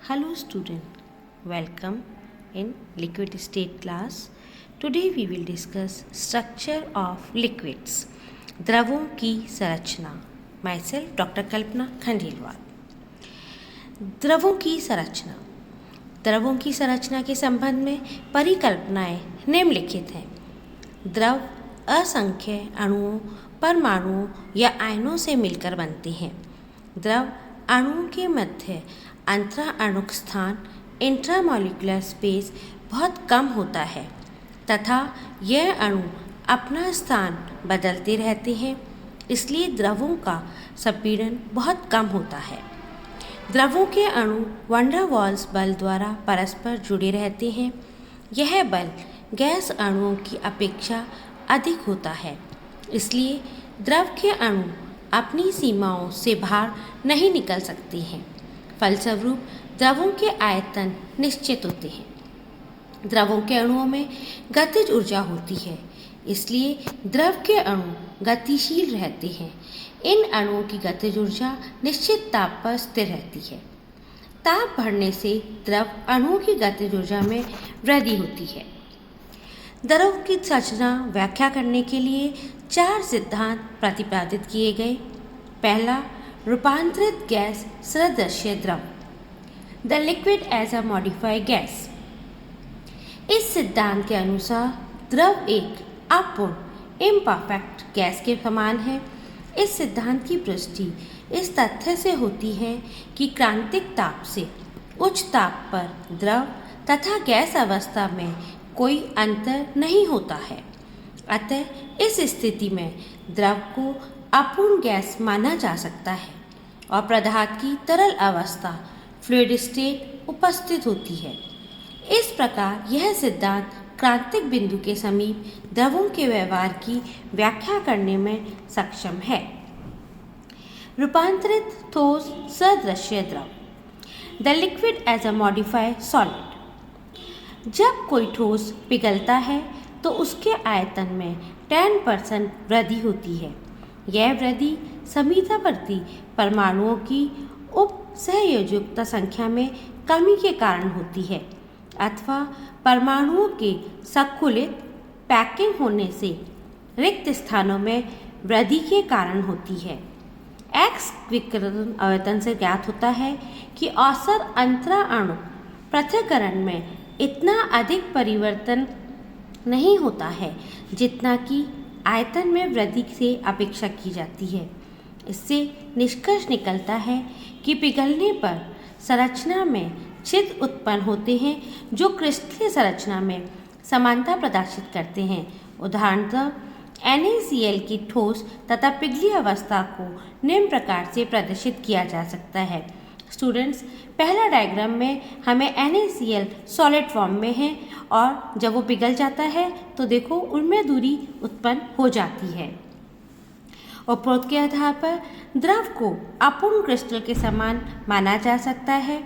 Hello student, welcome in liquid state class. Today we will discuss structure of liquids. द्रवों की संरचना. Myself doctor कल्पना खंडेलवाल. द्रवों की संरचना. द्रवों की संरचना के संबंध में परिकल्पनाएं निम्नलिखित हैं. द्रव असंख्य अणुओं, परमाणुओं या आयनों से मिलकर बनते हैं. द्रव अणुओं के मध्य अंतराणुक स्थान इंट्रामॉलिक्यूलर स्पेस बहुत कम होता है तथा यह अणु अपना स्थान बदलते रहते हैं, इसलिए द्रवों का संपीड़न बहुत कम होता है. द्रवों के अणु वैन डर वाल्स बल द्वारा परस्पर जुड़े रहते हैं. यह बल गैस अणुओं की अपेक्षा अधिक होता है, इसलिए द्रव के अणु अपनी सीमाओं से बाहर नहीं निकल सकते हैं. फलस्वरूप द्रवों के आयतन निश्चित होते हैं. द्रवों के अणुओं में गतिज ऊर्जा होती है, इसलिए द्रव के अणु गतिशील रहते हैं. इन अणुओं की गतिज ऊर्जा निश्चित ताप पर स्थिर रहती है. ताप बढ़ने से द्रव अणुओं की गतिज ऊर्जा में वृद्धि होती है. द्रव की संरचना व्याख्या करने के लिए 4 सिद्धांत प्रतिपादित किए गए. पहला, रूपांतरित गैस सदृश्य द्रव, the liquid as a modified gas. इस सिद्धांत के अनुसार द्रव एक अपूर्ण इम्परफेक्ट गैस के समान है. इस सिद्धांत की पुष्टि इस तथ्य से होती है कि क्रांतिक ताप से उच्च ताप पर द्रव तथा गैस अवस्था में कोई अंतर नहीं होता है. अतः इस स्थिति में द्रव को अपूर्ण गैस माना जा सकता है और पदार्थ की तरल अवस्था फ्लूइड स्टेट उपस्थित होती है. इस प्रकार यह सिद्धांत क्रांतिक बिंदु के समीप द्रवों के व्यवहार की व्याख्या करने में सक्षम है. रूपांतरित ठोस सदृश्य द्रव, the liquid as a modified solid. जब कोई ठोस पिघलता है तो उसके आयतन में 10% वृद्धि होती है. यह वृद्धि समीपवर्ती परमाणुओं की उप सहयोजकता संख्या में कमी के कारण होती है अथवा परमाणुओं के संकुलित पैकिंग होने से रिक्त स्थानों में वृद्धि के कारण होती है. एक्स विकिरण आयतन से ज्ञात होता है कि औसत अंतराणु पृथक्करण में इतना अधिक परिवर्तन नहीं होता है जितना कि आयतन में वृद्धि से अपेक्षा की जाती है. इससे निष्कर्ष निकलता है कि पिघलने पर संरचना में छिद्र उत्पन्न होते हैं जो क्रिस्टलीय संरचना में समानता प्रदर्शित करते हैं. उदाहरणतः NaCl की ठोस तथा पिघली अवस्था को निम्न प्रकार से प्रदर्शित किया जा सकता है. स्टूडेंट्स, पहला डायग्राम में हमें NaCl सॉलिड फॉर्म में है और जब वो पिघल जाता है तो देखो उनमें दूरी उत्पन्न हो जाती है. उपरोक्त के आधार पर द्रव को अपूर्ण क्रिस्टल के समान माना जा सकता है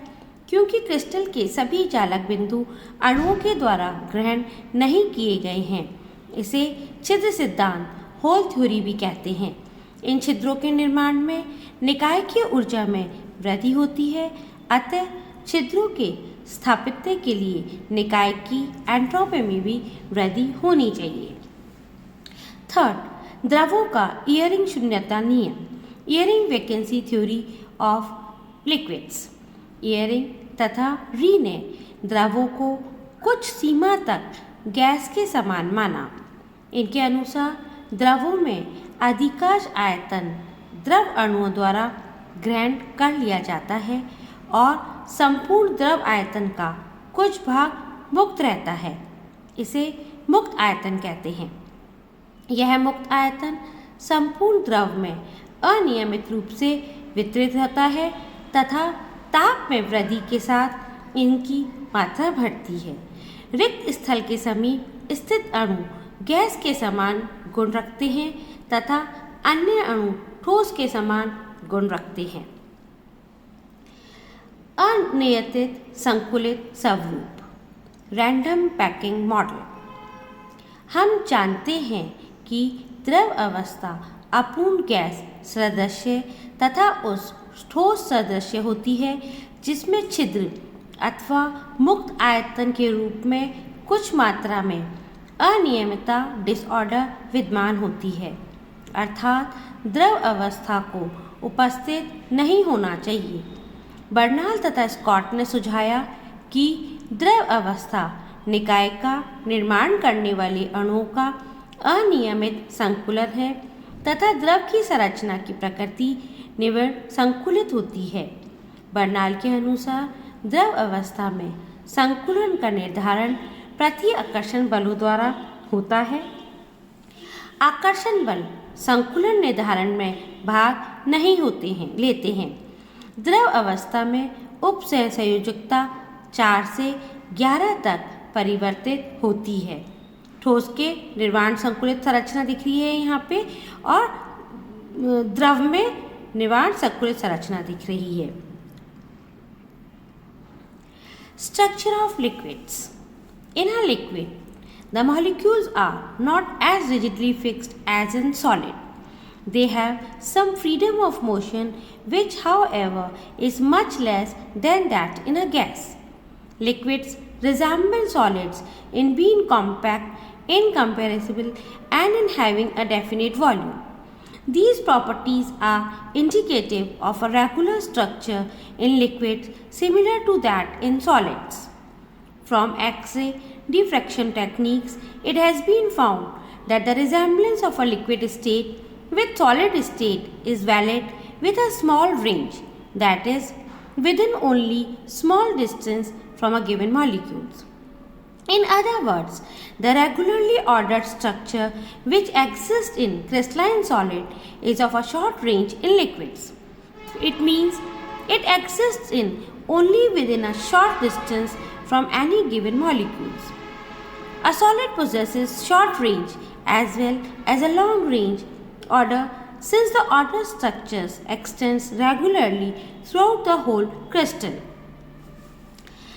क्योंकि क्रिस्टल के सभी चालक बिंदु अणुओं के द्वारा ग्रहण नहीं किए गए हैं. इसे छिद्र सिद्धांत, होल थ्योरी भी कहते हैं. इन छिद्रों के निर्माण में निकायकीय ऊर्जा में वृद्धि होती है, अतः छिद्रों के स्थापित्य के लिए निकाय की एंट्रोपी में भी वृद्धि होनी चाहिए. थर्ड, द्रवों का ईयरिंग शून्यता नियम, Eyring vacancy theory of liquids. Eyring तथा री ने द्रवों को कुछ सीमा तक गैस के समान माना. इनके अनुसार द्रवों में अधिकांश आयतन द्रव अणुओं द्वारा ग्रहण कर लिया जाता है और संपूर्ण द्रव आयतन का कुछ भाग मुक्त रहता है. इसे मुक्त आयतन कहते हैं. यह मुक्त आयतन संपूर्ण द्रव में अनियमित रूप से वितरित होता है तथा ताप में वृद्धि के साथ इनकी मात्रा बढ़ती है. रिक्त स्थल के समीप स्थित अणु गैस के समान गुण रखते हैं तथा अन्य अणु ठोस के समान गुण रखते हैं. अनियंत्रित संकुलित स्वरूप, रैंडम पैकिंग मॉडल. हम जानते हैं कि द्रव अवस्था अपूर्ण गैस सदृश्य तथा उस ठोस सदृश्य होती है जिसमें छिद्र अथवा मुक्त आयतन के रूप में कुछ मात्रा में अनियमितता डिसऑर्डर विद्यमान होती है, अर्थात द्रव अवस्था को उपस्थित नहीं होना चाहिए। बर्नाल तथा स्कॉट ने सुझाया कि द्रव अवस्था निकाय का निर्माण करने वाले अणुओं का अनियमित संकुलन है तथा द्रव की संरचना की प्रकृति निविड़ संकुलित होती है। बर्नाल के अनुसार द्रव अवस्था में संकुलन का निर्धारण प्रति आकर्षण बलों द्वारा होता है। आकर्षण बल संकुलन निर्धारण में भाग नहीं लेते हैं। द्रव अवस्था में उपसह संयोजकता 4 से 11 तक परिवर्तित होती है। ठोस के निर्वाण संकुलित संरचना दिख रही है यहाँ पे, और द्रव में निर्वाण संकुलित संरचना दिख रही है। Structure of liquids. In a liquid, the molecules are not as rigidly fixed as in solid. They have some freedom of motion, which, however, is much less than that in a gas. Liquids resemble solids in being compact, incompressible, and in having a definite volume. These properties are indicative of a regular structure in liquids similar to that in solids. From X-ray diffraction techniques, it has been found that the resemblance of a liquid state with solid state is valid with a small range, that is, within only small distance from a given molecule. In other words, the regularly ordered structure which exists in crystalline solid is of a short range in liquids. It means it exists in only within a short distance from any given molecules. A solid possesses short range as well as a long range order, since the ordered structures extends regularly throughout the whole crystal.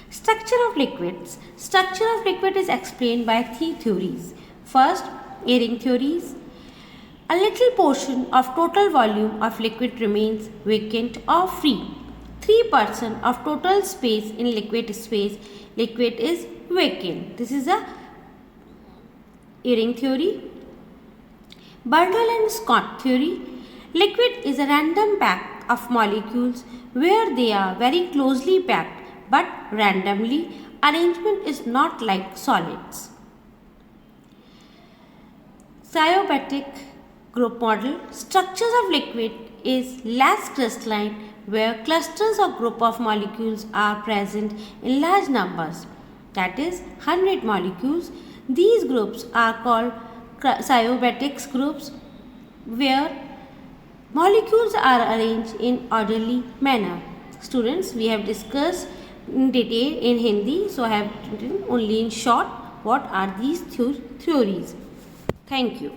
Structure of liquids. Structure of liquid is explained by 3 theories. First, Eyring theories. A little portion of total volume of liquid remains vacant or free. 3% of total space in liquid is vacant. This is a Eyring theory. Bernal and Scott theory. Liquid is a random pack of molecules where they are very closely packed but randomly. Arrangement is not like solids. Cyanobatic group model. Structures of liquid is less crystalline, where clusters or group of molecules are present in large numbers, that is 100 molecules. These groups are called cyanobatic groups, where molecules are arranged in orderly manner. Students, we have discussed in detail in Hindi, so I have written only in short what are these theories. Thank you.